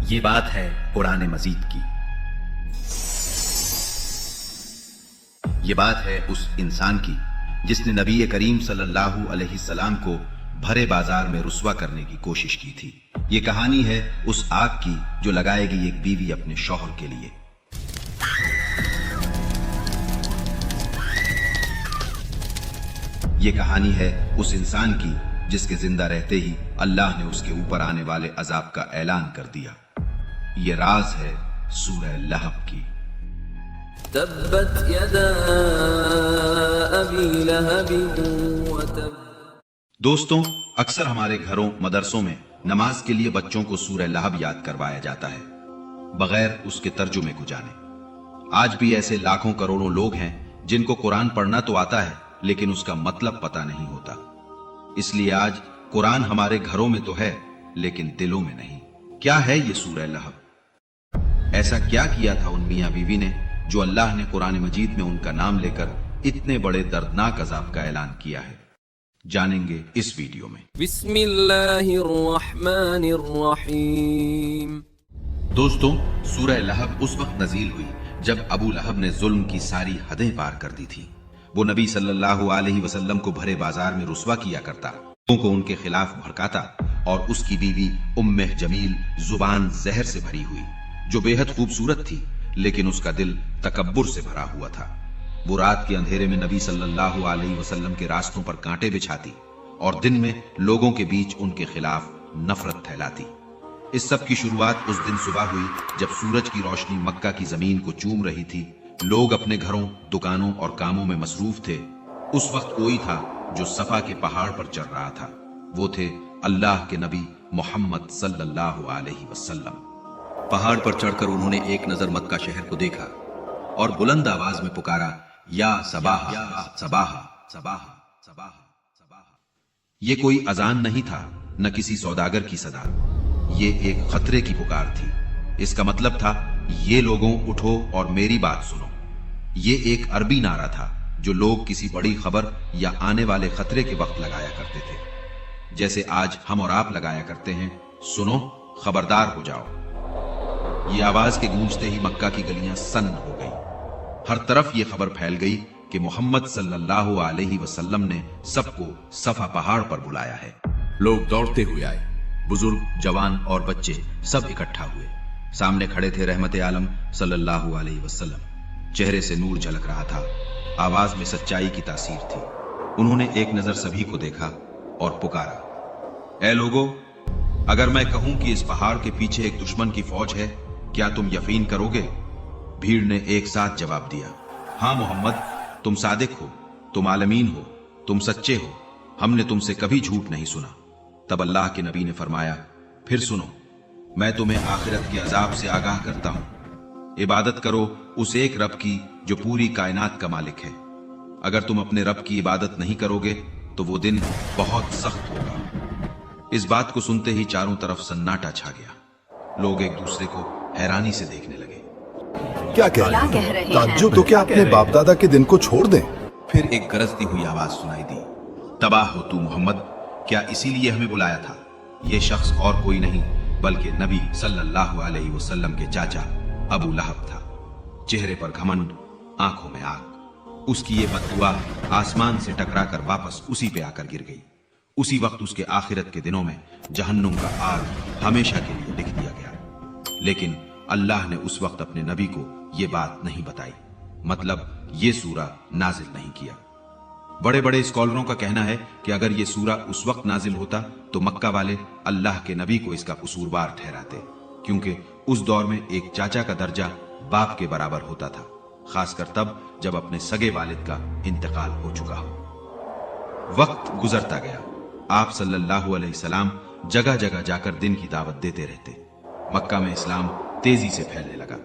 یہ بات ہے قرآن مجید کی، یہ بات ہے اس انسان کی جس نے نبی کریم صلی اللہ علیہ وسلم کو بھرے بازار میں رسوا کرنے کی کوشش کی تھی۔ یہ کہانی ہے اس آگ کی جو لگائے گی ایک بیوی اپنے شوہر کے لیے۔ یہ کہانی ہے اس انسان کی جس کے زندہ رہتے ہی اللہ نے اس کے اوپر آنے والے عذاب کا اعلان کر دیا۔ یہ راز ہے سورہ لہب کی۔ تبت یدا ابی لہب وتب۔ دوستوں، اکثر ہمارے گھروں مدرسوں میں نماز کے لیے بچوں کو سورہ لہب یاد کروایا جاتا ہے بغیر اس کے ترجمے کو جانے۔ آج بھی ایسے لاکھوں کروڑوں لوگ ہیں جن کو قرآن پڑھنا تو آتا ہے لیکن اس کا مطلب پتہ نہیں ہوتا۔ اس لیے آج قرآن ہمارے گھروں میں تو ہے لیکن دلوں میں نہیں۔ کیا ہے یہ سورہ لہب؟ ایسا کیا کیا تھا ان میاں بیوی نے جو اللہ نے قرآن مجید میں ان کا نام لے کر اتنے بڑے دردناک عذاب کا اعلان کیا ہے؟ جانیں گے اس ویڈیو میں۔ بسم اللہ الرحمن الرحیم۔ دوستوں، سورہ لہب اس وقت نازل ہوئی جب ابو لہب نے ظلم کی ساری حدیں پار کر دی تھی۔ وہ نبی صلی اللہ علیہ وسلم کو بھرے بازار میں رسوا کیا کرتا، لوگوں کو ان کے خلاف بھڑکاتا، اور اس کی بیوی ام جمیل زبان زہر سے بھری ہوئی جو بے حد خوبصورت تھی لیکن اس کا دل تکبر سے بھرا ہوا تھا۔ وہ رات کے اندھیرے میں نبی صلی اللہ علیہ وسلم کے راستوں پر کانٹے بچھاتی اور دن میں لوگوں کے بیچ ان کے خلاف نفرت پھیلاتی۔ اس سب کی شروعات اس دن صبح ہوئی جب سورج کی روشنی مکہ کی زمین کو چوم رہی تھی۔ لوگ اپنے گھروں، دکانوں اور کاموں میں مصروف تھے۔ اس وقت کوئی تھا جو صفا کے پہاڑ پر چڑھ رہا تھا، وہ تھے اللہ کے نبی محمد صلی اللہ علیہ وسلم۔ پہاڑ پر چڑھ کر انہوں نے ایک نظر مکہ شہر کو دیکھا اور بلند آواز میں پکارا، یا صباح صباح صباح صباح صباح۔ یہ کوئی اذان نہیں تھا، نہ کسی سوداگر کی صدا، یہ ایک خطرے کی پکار تھی۔ اس کا مطلب تھا، یہ لوگوں اٹھو اور میری بات سنو۔ یہ ایک عربی نعرہ تھا جو لوگ کسی بڑی خبر یا آنے والے خطرے کے وقت لگایا کرتے تھے، جیسے آج ہم اور آپ لگایا کرتے ہیں، سنو، خبردار ہو جاؤ۔ یہ آواز کے گونجتے ہی مکہ کی گلیاں سن ہو گئی۔ ہر طرف یہ خبر پھیل گئی کہ محمد صلی اللہ علیہ وسلم نے سب کو صفا پہاڑ پر بلایا ہے۔ لوگ دوڑتے ہوئے آئے، بزرگ، جوان اور بچے سب اکٹھا ہوئے۔ سامنے کھڑے تھے رحمت عالم صلی اللہ علیہ وسلم۔ چہرے سے نور جھلک رہا تھا، آواز میں سچائی کی تاثیر تھی۔ انہوں نے ایک نظر سبھی کو دیکھا اور پکارا، اے لوگو، اگر میں کہوں کہ اس پہاڑ کے پیچھے ایک دشمن کی فوج ہے، کیا تم یقین کرو گے؟ بھیڑ نے ایک ساتھ جواب دیا، ہاں محمد، تم صادق ہو، تم عالمین ہو، تم سچے ہو، ہم نے تم سے کبھی جھوٹ نہیں سنا۔ تب اللہ کے نبی نے فرمایا، پھر سنو، میں تمہیں آخرت کے عذاب سے آگاہ کرتا ہوں۔ عبادت کرو اس ایک رب کی جو پوری کائنات کا مالک ہے۔ اگر تم اپنے رب کی عبادت نہیں کرو گے تو وہ دن بہت سخت ہوگا۔ اس بات کو سنتے ہی چاروں طرف سناٹا چھا گیا۔ لوگ ایک دوسرے کو حیرانی سے دیکھنے لگے۔ کیا کہہ رہے ہیں؟ تعجب تو کیا اپنے باپ دادا کے دن کو چھوڑ دیں؟ پھر ایک گرجتی ہوئی آواز سنائی دی، تباہ ہو تو محمد، کیا اسی لیے ہمیں بلایا تھا؟ یہ شخص اور کوئی نہیں بلکہ نبی صلی اللہ علیہ وسلم کے چاچا ابو لہب تھا۔ چہرے پر گھمنڈ، آنکھوں میں آگ۔ اس کی یہ بددعا آسمان سے ٹکرا کر واپس اسی پہ آ کر گر گئی۔ اسی وقت اس کے آخرت کے دنوں میں جہنم کا آگ ہمیشہ کے لیے لکھ دیا گیا۔ لیکن اللہ نے اس وقت اپنے نبی کو یہ بات نہیں بتائی، مطلب یہ سورہ نازل نہیں کیا۔ بڑے بڑے اسکالروں کا کہنا ہے کہ اگر یہ سورہ اس وقت نازل ہوتا تو مکہ والے اللہ کے نبی کو اس کا قصوروار ٹھہراتے، کیونکہ اس دور میں ایک چاچا کا درجہ باپ کے برابر ہوتا تھا، خاص کر تب جب اپنے سگے والد کا انتقال ہو چکا ہو۔ وقت گزرتا گیا، آپ صلی اللہ علیہ وسلم جگہ جگہ جا کر دین کی دعوت دیتے رہتے۔ مکہ میں اسلام تیزی سے پھیلنے لگا۔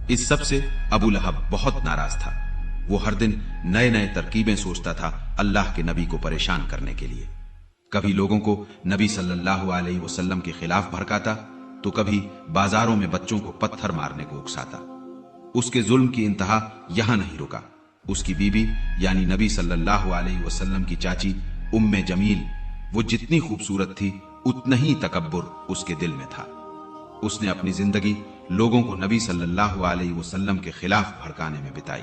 اس سب سے ابو لہب بہت ناراض تھا۔ وہ ہر دن نئے نئے ترکیبیں سوچتا تھا اللہ کے نبی کو پریشان کرنے کے لیے۔ کبھی لوگوں کو نبی صلی اللہ علیہ وسلم کے خلاف بھڑکاتا تو کبھی بازاروں میں بچوں کو پتھر مارنے کو اکساتا۔ اس کے ظلم کی انتہا یہاں نہیں رکا۔ اس کی بیوی یعنی نبی صلی اللہ علیہ وسلم کی چاچی ام جمیل، وہ جتنی خوبصورت تھی اتنا ہی تکبر اس کے دل میں تھا۔ اس نے اپنی زندگی لوگوں کو نبی صلی اللہ علیہ وسلم کے خلاف بھڑکانے میں بتائی۔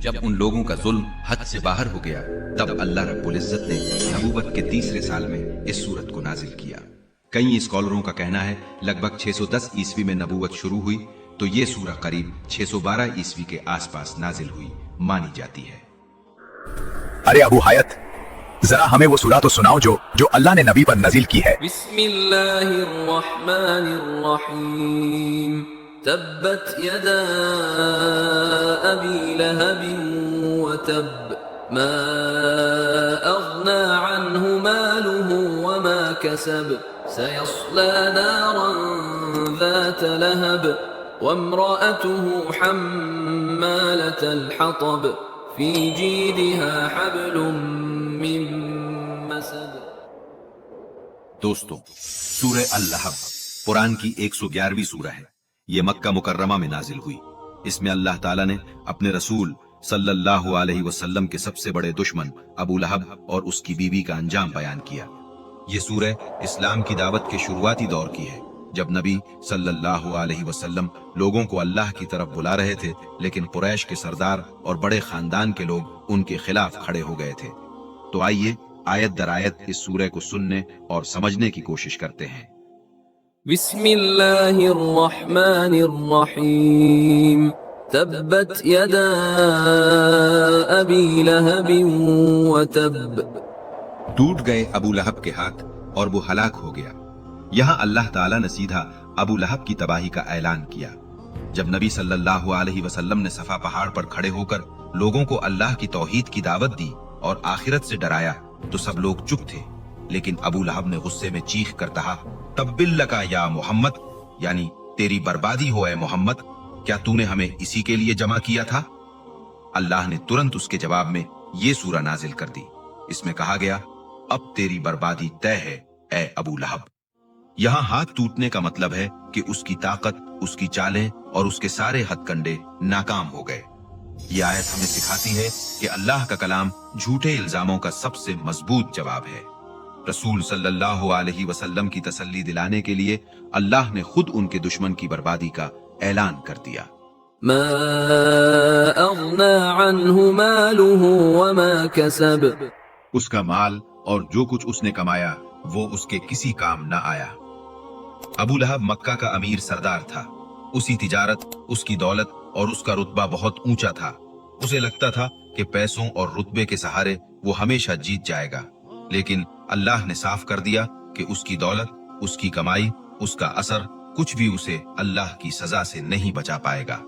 جب ان لوگوں کا ظلم حد سے باہر ہو گیا تب اللہ رب العزت نے نبوت کے تیسرے سال میں اس سورت کو نازل کیا۔ کئی اسکالروں کا کہنا ہے لگ بھگ 610 عیسوی میں نبوت شروع ہوئی تو یہ سورہ قریب 612 عیسوی کے آس پاس نازل ہوئی مانی جاتی ہے۔ ارے ابو حیات، ذرا ہمیں وہ سورہ تو سناؤ جو اللہ نے نبی پر نازل کی ہے۔ بسم اللہ الرحمن الرحیم تبت يدا أبي لهب وتب ما أغنى عنه ماله وما كسب سيصلى نارا ذات لهب وامرأته حمالة الحطب في جيدها حبل من مسد۔ دوستو، سورہ اللہب قرآن کی 111ویں سورہ ہے۔ یہ مکہ مکرمہ میں نازل ہوئی۔ اس میں اللہ تعالیٰ نے اپنے رسول صلی اللہ علیہ وسلم کے سب سے بڑے دشمن ابو لہب اور اس کی بیوی کا انجام بیان کیا۔ یہ سورہ اسلام کی دعوت کے شروعاتی دور کی ہے، جب نبی صلی اللہ علیہ وسلم لوگوں کو اللہ کی طرف بلا رہے تھے، لیکن قریش کے سردار اور بڑے خاندان کے لوگ ان کے خلاف کھڑے ہو گئے تھے۔ تو آئیے آیت در آیت اس سورہ کو سننے اور سمجھنے کی کوشش کرتے ہیں۔ بسم اللہ الرحمن الرحیم تبت یدا ابی لہب وتب۔ ٹوٹ گئے ابو لہب کے ہاتھ اور وہ ہلاک ہو گیا۔ یہاں اللہ تعالیٰ نے سیدھا ابو لہب کی تباہی کا اعلان کیا۔ جب نبی صلی اللہ علیہ وسلم نے صفا پہاڑ پر کھڑے ہو کر لوگوں کو اللہ کی توحید کی دعوت دی اور آخرت سے ڈرایا تو سب لوگ چپ تھے، لیکن ابو لہب نے غصے میں چیخ کر کہا، تبل لکا یا محمد، یعنی تیری بربادی ہو اے محمد، کیا تو نے ہمیں اسی کے لیے جمع کیا تھا؟ اللہ نے ترنت اس کے جواب میں یہ سورہ نازل کر دی۔ اس میں کہا گیا، اب تیری بربادی طے ہے اے ابو لہب۔ یہاں ہاتھ ٹوٹنے کا مطلب ہے کہ اس کی طاقت، اس کی چالیں اور اس کے سارے ہتھ کنڈے ناکام ہو گئے۔ یہ آیت ہمیں سکھاتی ہے کہ اللہ کا کلام جھوٹے الزاموں کا سب سے مضبوط جواب ہے۔ رسول صلی اللہ علیہ وسلم کی تسلی دلانے کے لیے اللہ نے خود ان کے دشمن کی بربادی کا اعلان کر دیا۔ ما اغنى عنه ماله وما كسب۔ اس کا مال اور جو کچھ اس نے کمایا وہ اس کے کسی کام نہ آیا۔ ابو لہب مکہ کا امیر سردار تھا۔ اسی تجارت، اس کی دولت اور اس کا رتبہ بہت اونچا تھا۔ اسے لگتا تھا کہ پیسوں اور رتبے کے سہارے وہ ہمیشہ جیت جائے گا، لیکن اللہ نے صاف کر دیا کہ اس کی دولت، اس کی کمائی، اس کا اثر کچھ بھی اسے اللہ کی سزا سے نہیں بچا پائے گا۔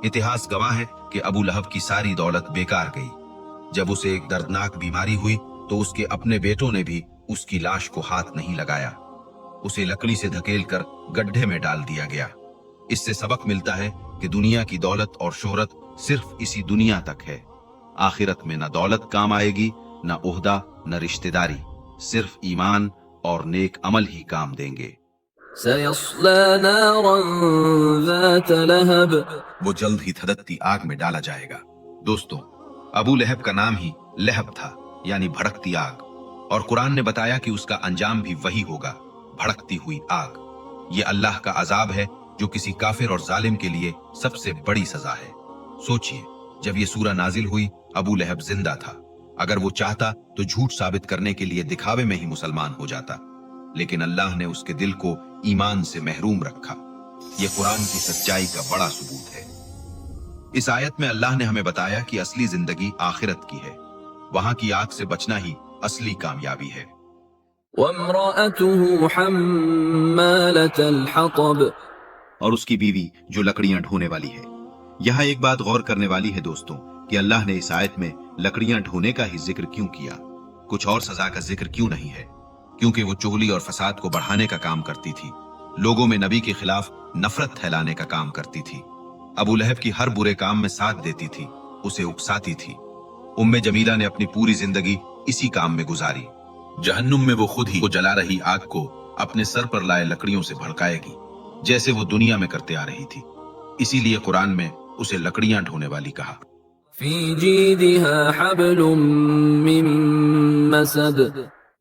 اتہاس گواہ ہے کہ ابو لہب کی ساری دولت بیکار گئی۔ جب اسے ایک دردناک بیماری ہوئی تو اس کے اپنے بیٹوں نے بھی اس کی لاش کو ہاتھ نہیں لگایا۔ اسے لکڑی سے دھکیل کر گڈھے میں ڈال دیا گیا۔ اس سے سبق ملتا ہے کہ دنیا کی دولت اور شہرت صرف اسی دنیا تک ہے۔ آخرت میں نہ دولت کام آئے گی، نہ عہدہ، نہ رشتہ داری، صرف ایمان اور نیک عمل ہی کام دیں گے۔ سيصلى نارا ذات لهب۔ وہ جلد ہی دھدکتی آگ میں ڈالا جائے گا۔ دوستو، ابو لہب کا نام ہی لہب تھا، یعنی بھڑکتی آگ، اور قرآن نے بتایا کہ اس کا انجام بھی وہی ہوگا، بھڑکتی ہوئی آگ۔ یہ اللہ کا عذاب ہے جو کسی کافر اور ظالم کے لیے سب سے بڑی سزا ہے۔ سوچئے، جب یہ سورہ نازل ہوئی ابو لہب زندہ تھا۔ اگر وہ چاہتا تو جھوٹ ثابت کرنے کے لیے دکھاوے میں ہی مسلمان ہو جاتا، لیکن اللہ نے اس کے دل کو ایمان سے محروم رکھا۔ یہ قرآن کی سچائی کا بڑا ثبوت ہے۔ اس آیت میں اللہ نے ہمیں بتایا کہ اصلی زندگی آخرت کی ہے، وہاں کی آگ سے بچنا ہی اصلی کامیابی ہے۔ وامرأته حمالة الحطب۔ اور اس کی بیوی جو لکڑیاں ڈھونے والی ہے۔ یہاں ایک بات غور کرنے والی ہے دوستوں، کہ اللہ نے اس آیت میں لکڑیاں ڈھونے کا ہی ذکر کیوں کیا، کچھ اور سزا کا ذکر کیوں نہیں ہے؟ کیونکہ وہ چغلی اور فساد کو بڑھانے کا کام کرتی تھی، لوگوں میں نبی کے خلاف نفرت پھیلانے کا کام کرتی تھی، ابو لہب کی ہر برے کام میں ساتھ دیتی تھی، اسے اکساتی تھی۔ ام جمیلہ نے اپنی پوری زندگی اسی کام میں گزاری۔ جہنم میں وہ خود ہی کو جلا رہی آگ کو اپنے سر پر لائے لکڑیوں سے بھڑکائے گی، جیسے وہ دنیا میں کرتے آ رہی تھی۔ اسی لیے قرآن میں اسے لکڑیاں ڈھونے والی کہا۔ في جيدها حبل من مسد۔